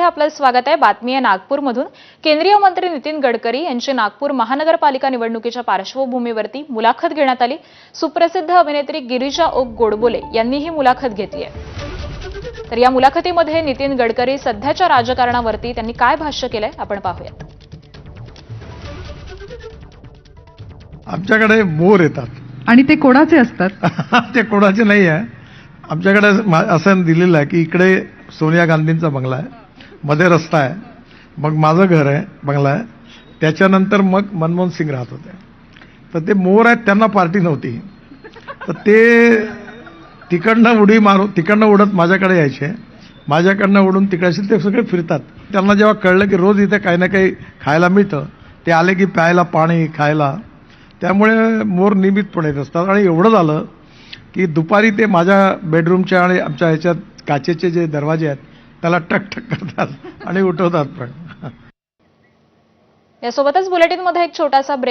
बुलेटिनमध्ये आपलं स्वागत आहे। बातमी आहे नागपूरमधून। केंद्रीय मंत्री नितीन गडकरी यांची नागपूर महानगरपालिका निवडणुकीच्या पार्श्वभूमीवरती मुलाखत घेण्यात आली। सुप्रसिद्ध अभिनेत्री गिरीजा ओक गोडबोले यांनी ही मुलाखत घेतली आहे। तर या मुलाखतीमध्ये नितीन गडकरी सध्याच्या राजकारणावरती त्यांनी काय भाष्य केलंय आपण पाहूयात। आमच्याकडे मोर येतात आणि ते कोणाचे असतात? ते कोणाचे नाही आहे। आमच्याकडे असं दिलेलं आहे की इकडे सोनिया गांधींचा बंगला आहे, मध्ये रस्ता आहे, मग माझं घर आहे, बंगला आहे, त्याच्यानंतर मग मनमोहन सिंग राहत होते। तर ते मोर आहेत, त्यांना पार्टी नव्हती, तर ते तिकडनं उडत माझ्याकडे यायचे, माझ्याकडनं उडून तिकडे ते सगळे फिरतात। त्यांना जेव्हा कळलं की रोज इथे काही ना काही खायला मिळतं, ते आले की प्यायला पाणी, खायला, त्यामुळे मोर नियमितपणे येत असतात। आणि एवढं झालं की दुपारी ते माझ्या बेडरूमच्या आणि आमच्या ह्याच्यात काचेचे जे दरवाजे आहेत त्याला टक टक करतात आणि उठवतात पण। यासोबतच बुलेटिनमध्ये एक छोटासा ब्रेक